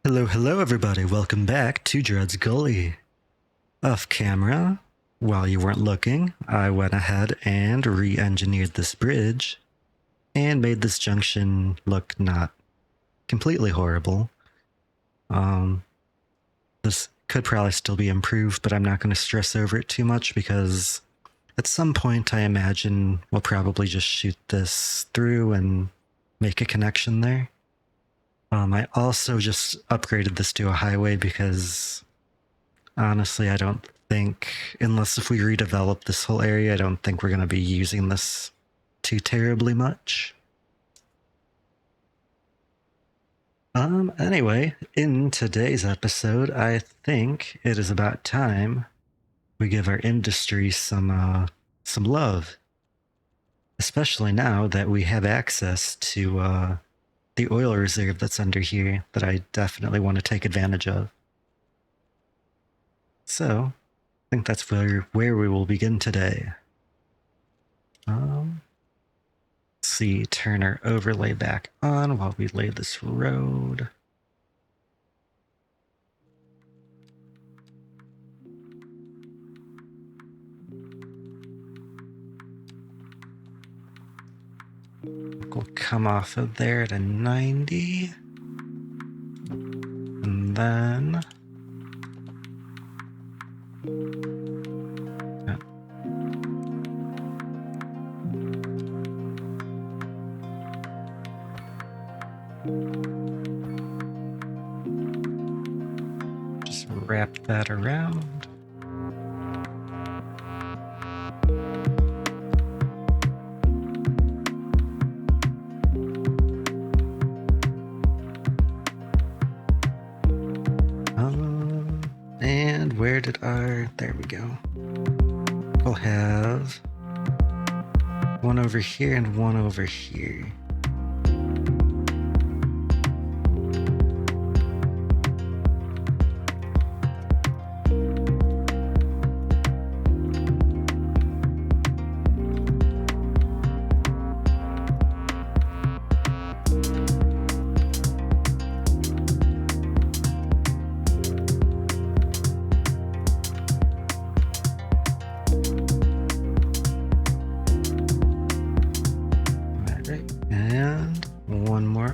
Hello everybody, welcome back to Dread's Gully. Off camera, while you weren't looking, I went ahead and re-engineered this bridge and made this junction look not completely horrible. This could probably still be improved, but I'm not going to stress over it too much because at some point I imagine we'll probably just shoot this through and make a connection there. I also just upgraded this to a highway because honestly, I don't think, unless if we redevelop this whole area, I don't think we're going to be using this too terribly much. Anyway, in today's episode, I think it is about time we give our industry some love. Especially now that we have access to the oil reserve that's under here that I definitely want to take advantage of. So, I think that's where we will begin today. Let's see, turn our overlay back on while we lay this road. We'll come off of there to 90. And then... just wrap that around. And where did our... there we go. We'll have one over here and one over here.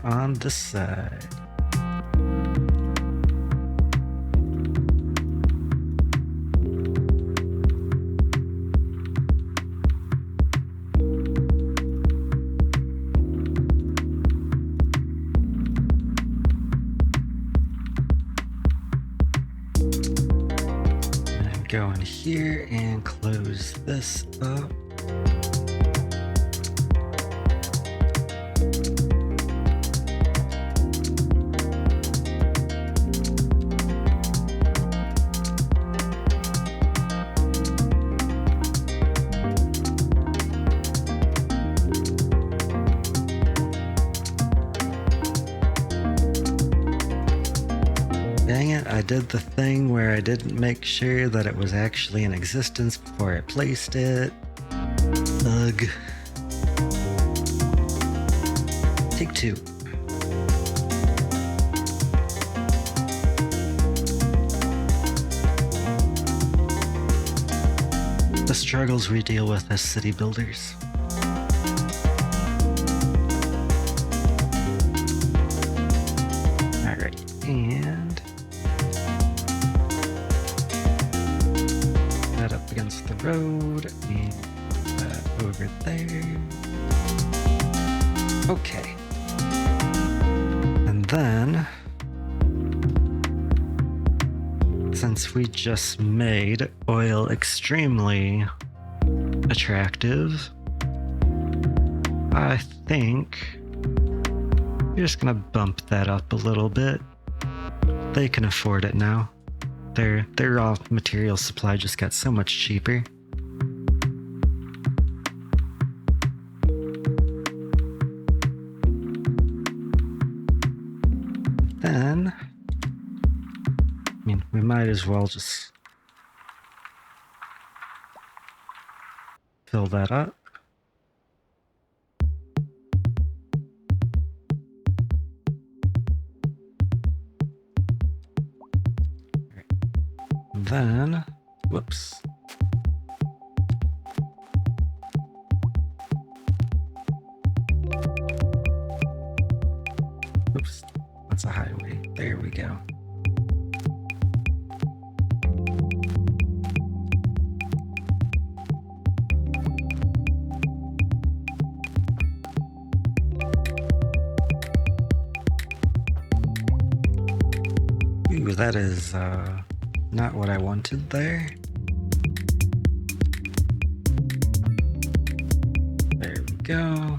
On this side. And go in here and close this up. Dang it, I did the thing where I didn't make sure that it was actually in existence before I placed it. Ugh. Take two. The struggles we deal with as city builders. Alright, and that up against the road, and that over there. Okay. And then, since we just made oil extremely attractive, I think we're just gonna bump that up a little bit. They can afford it now. Their raw material supply just got so much cheaper. Then, I mean, we might as well just fill that up. And then, whoops. Oops, that's a highway. There we go. Ooh, that is not what I wanted there. There we go.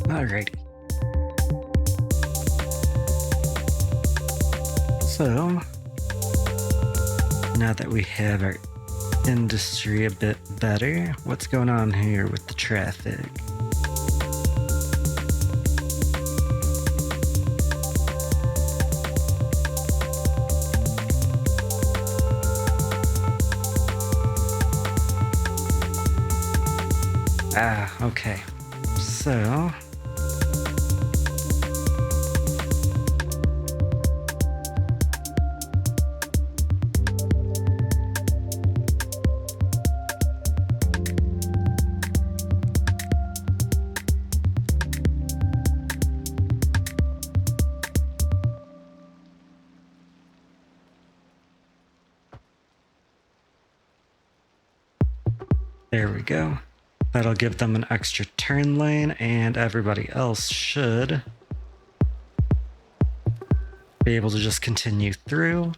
Alrighty. So, now that we have our industry a bit better, what's going on here with the traffic? Ah, okay. So, there we go. That'll give them an extra turn lane, and everybody else should be able to just continue through.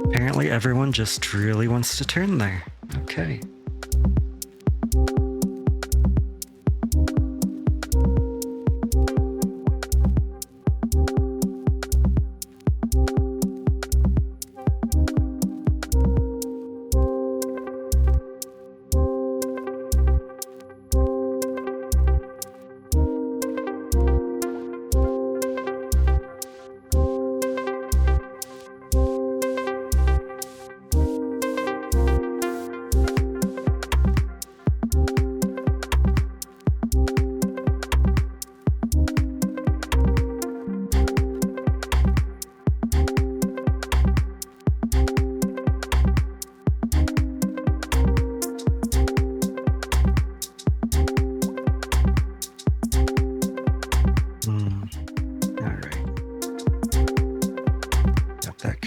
Apparently everyone just really wants to turn there. Okay.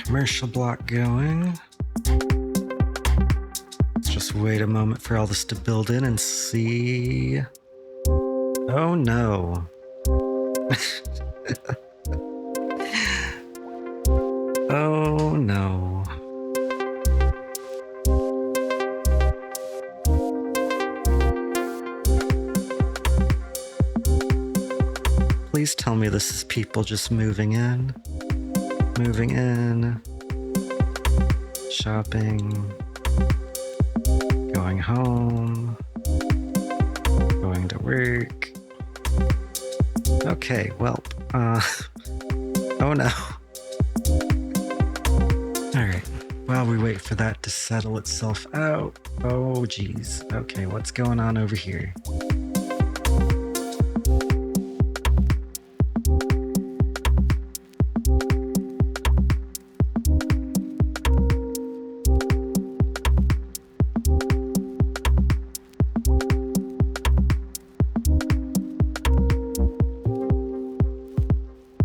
Commercial block going. Let's just wait a moment for all this to build in and see. Oh no. Oh no. Please tell me this is people just moving in. Moving in, shopping, going home, going to work. Okay, well, oh no. All right, while we wait for that to settle itself out. Oh geez, okay, what's going on over here?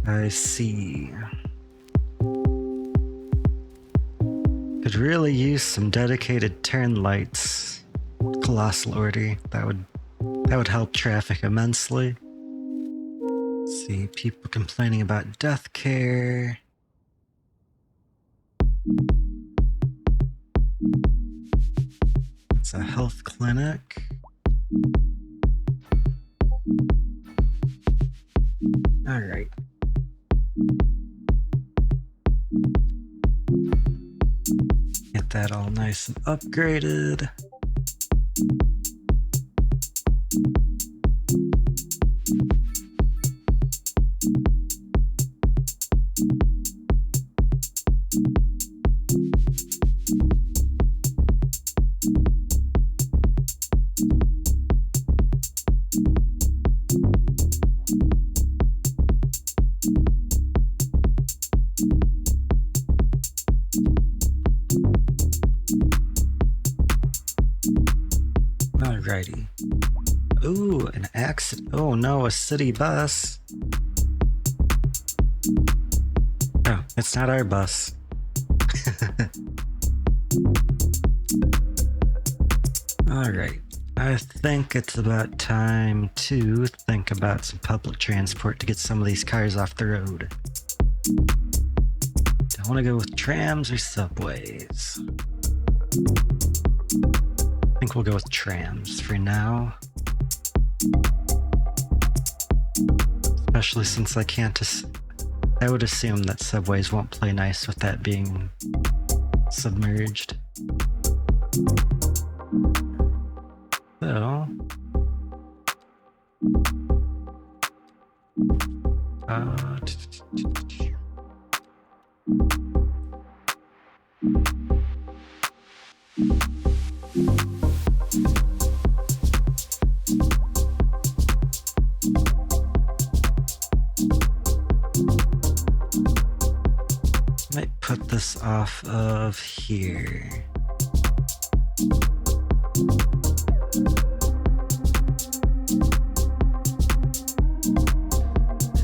I see. Could really use some dedicated turn lights. Colossal Order. That would help traffic immensely. Let's see, people complaining about death care. It's a health clinic. All right. Get that all nice and upgraded. Alrighty. Ooh, an accident. Oh no, a city bus. Oh, it's not our bus. Alright. I think it's about time to think about some public transport to get some of these cars off the road. Do I want to go with trams or subways? I think we'll go with trams for now. Especially since I can't I would assume that subways won't play nice with that being submerged. So... might put this off of here.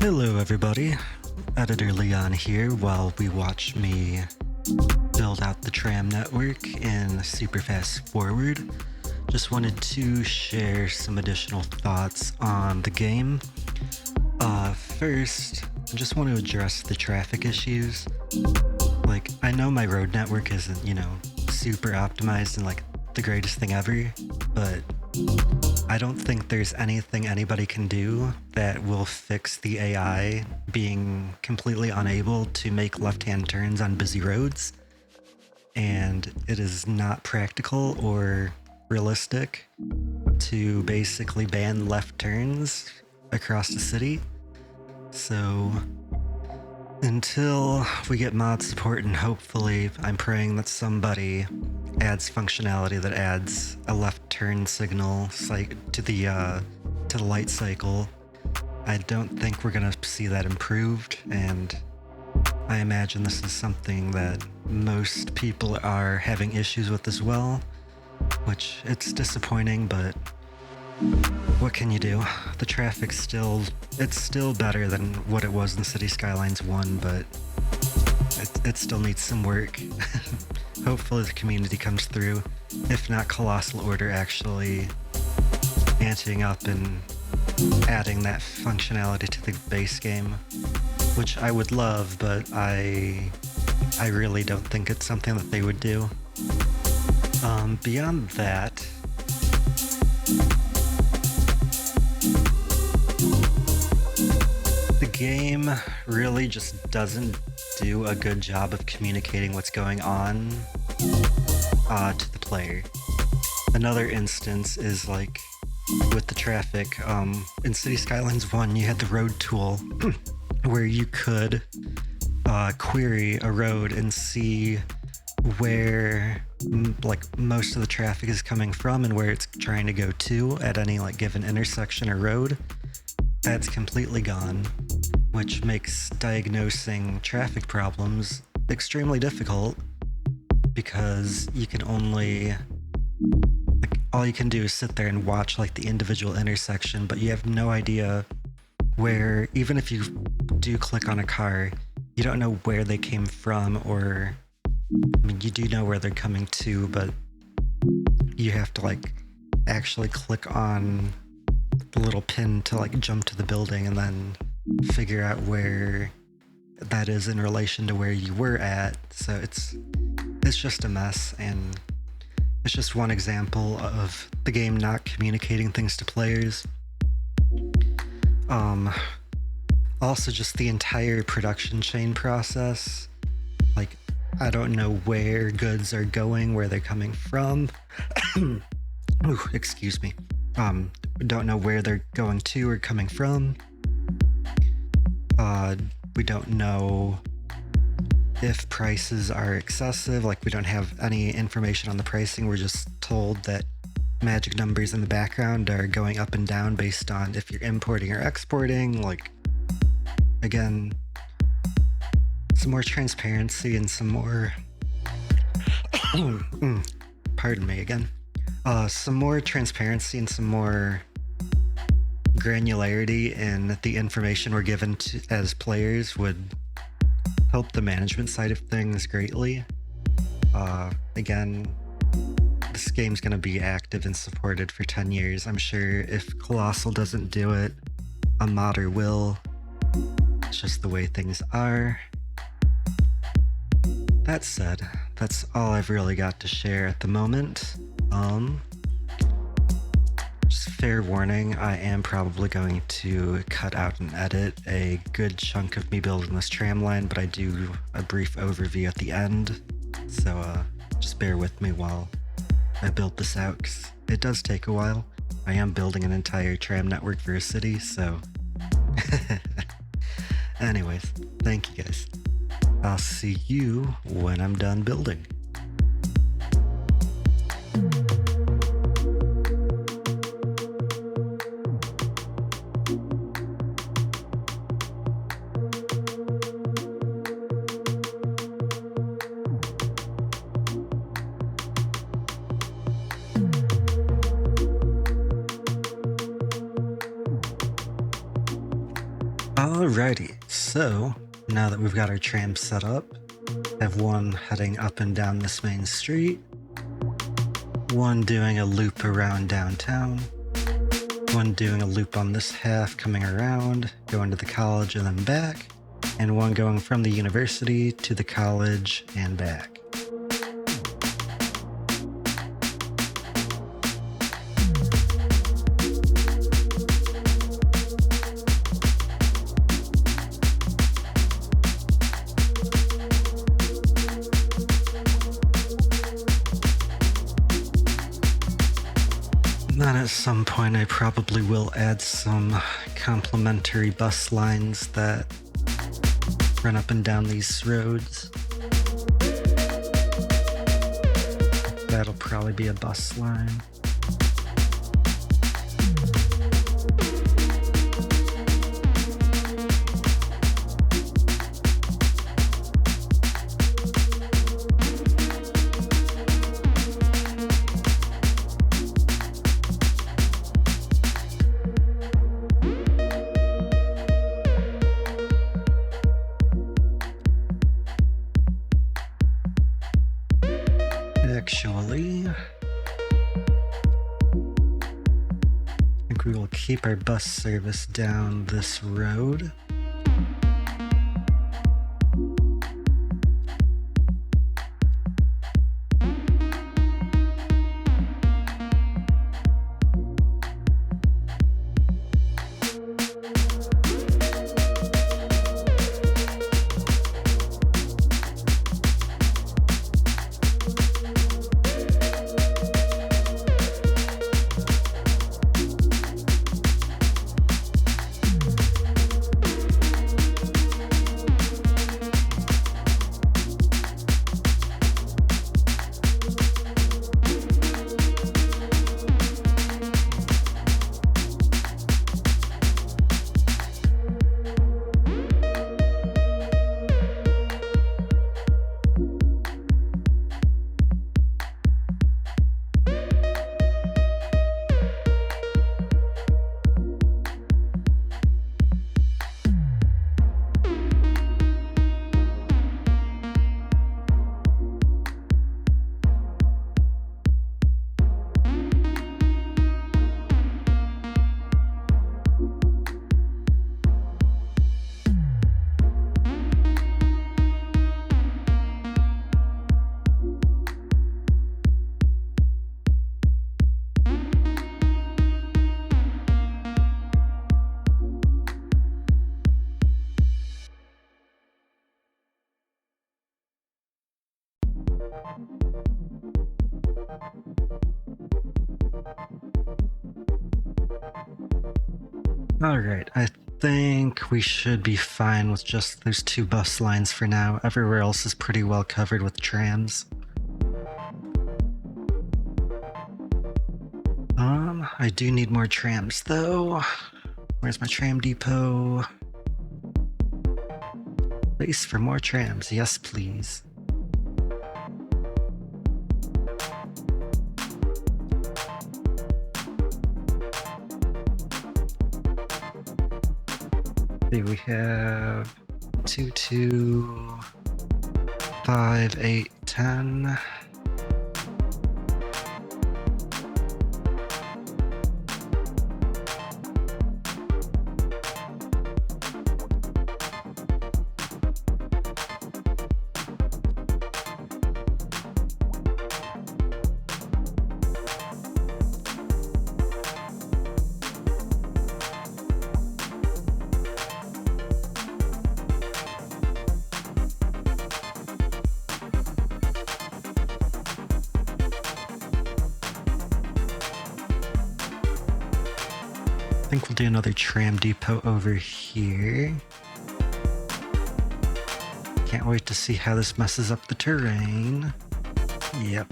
Hello everybody, Editor Leon here while we watch me build out the tram network in super fast forward. Just wanted to share some additional thoughts on the game. First, I just want to address the traffic issues. Like, I know my road network isn't, super optimized and like the greatest thing ever, but I don't think there's anything anybody can do that will fix the AI being completely unable to make left-hand turns on busy roads. And it is not practical or realistic to basically ban left turns across the city. So until we get mod support, and hopefully I'm praying that somebody adds functionality that adds a left turn signal to the light cycle, I don't think we're gonna see that improved, and I imagine this is something that most people are having issues with as well, which it's disappointing, but what can you do? The traffic's still better than what it was in City Skylines 1, but it still needs some work. Hopefully the community comes through. If not, Colossal Order actually anteing up and adding that functionality to the base game, which I would love, but I really don't think it's something that they would do. Beyond that, the game really just doesn't do a good job of communicating what's going on to the player. Another instance is like with the traffic. In City Skylines 1, you had the road tool where you could query a road and see where most of the traffic is coming from and where it's trying to go to at any given intersection or road. That's completely gone, which makes diagnosing traffic problems extremely difficult because you can only all you can do is sit there and watch the individual intersection, but you have no idea where even if you do click on a car, you don't know where they came from, or I mean, you do know where they're coming to, but you have to like actually click on the little pin to like jump to the building and then figure out where that is in relation to where you were at. So it's just a mess, and it's just one example of the game not communicating things to players. Also just the entire production chain process. Like, I don't know where goods are going, where they're coming from. Ooh, excuse me. Don't know where they're going to or coming from. We don't know if prices are excessive. Like, we don't have any information on the pricing. We're just told that magic numbers in the background are going up and down based on if you're importing or exporting. Like, again, some more transparency and some more pardon me again. Some more transparency and some more granularity in the information we're given to, as players, would help the management side of things greatly. Again, this game's going to be active and supported for 10 years. I'm sure if Colossal doesn't do it, a modder will. It's just the way things are. That said, that's all I've really got to share at the moment. Just fair warning, I am probably going to cut out and edit a good chunk of me building this tram line, but I do a brief overview at the end. So just bear with me while I build this out, 'cause it does take a while. I am building an entire tram network for a city, so... Anyways, thank you guys. I'll see you when I'm done building. Alrighty, so now that we've got our tram set up, I have one heading up and down this main street, one doing a loop around downtown, one doing a loop on this half coming around, going to the college and then back, and one going from the university to the college and back. Then at some point I probably will add some complementary bus lines that run up and down these roads. That'll probably be a bus line. Actually, I think we will keep our bus service down this road. Alright, I think we should be fine with just those 2 bus lines for now. Everywhere else is pretty well covered with trams. I do need more trams though. Where's my tram depot? Space for more trams, yes please. Okay, we have 2, 2, 5, 8, 10. I think we'll do another tram depot over here. Can't wait to see how this messes up the terrain. Yep.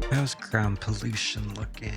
How's ground pollution looking?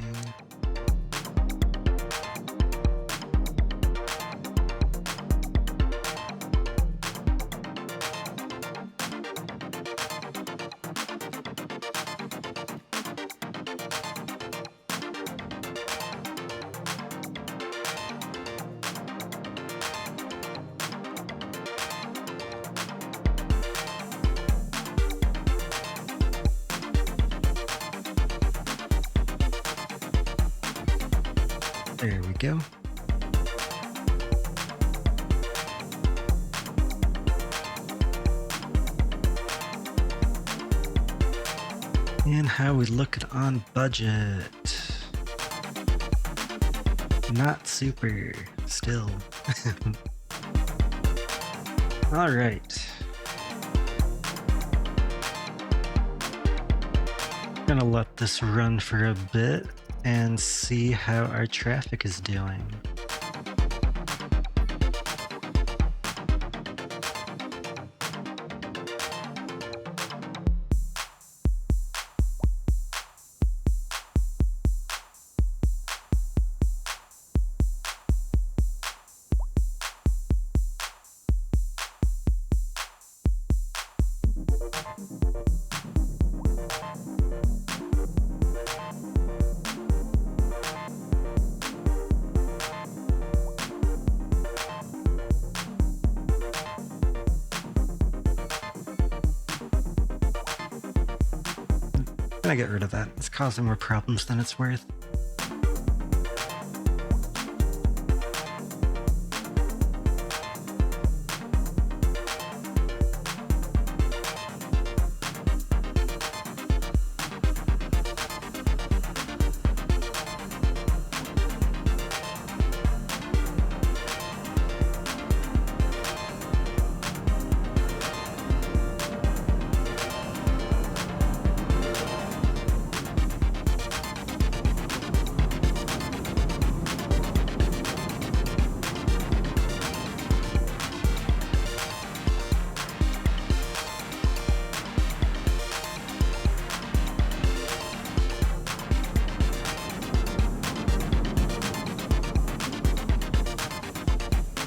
There we go. And how we looking on budget? Not super, still. All right. Gonna let this run for a bit and see how our traffic is doing. I'm gonna get rid of that. It's causing more problems than it's worth.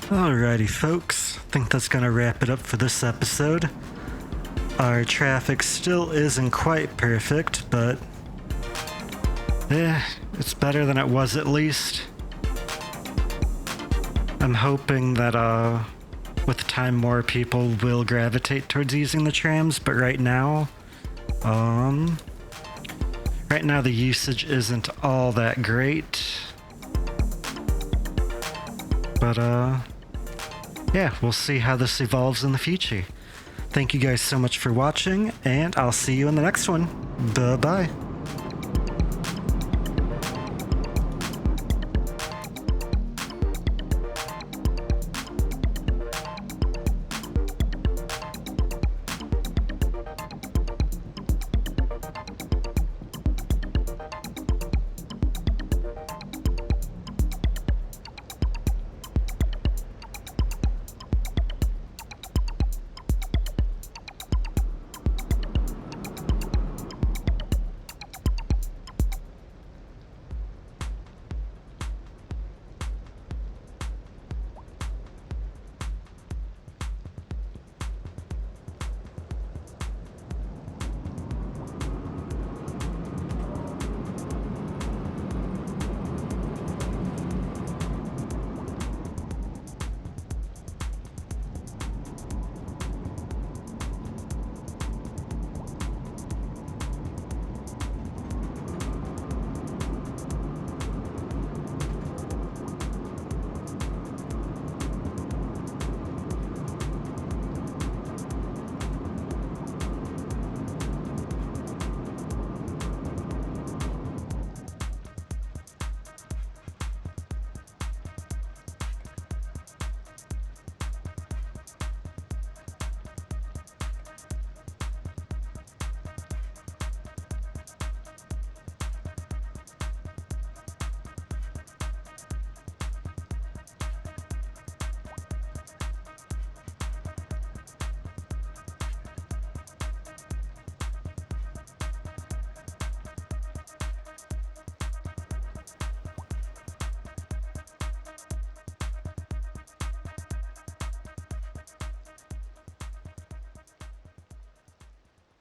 Alrighty folks, I think that's gonna wrap it up for this episode. Our traffic still isn't quite perfect, but it's better than it was at least. I'm hoping that with time, more people will gravitate towards using the trams, but right now the usage isn't all that great. But yeah, we'll see how this evolves in the future. Thank you guys so much for watching, and I'll see you in the next one. Bye-bye.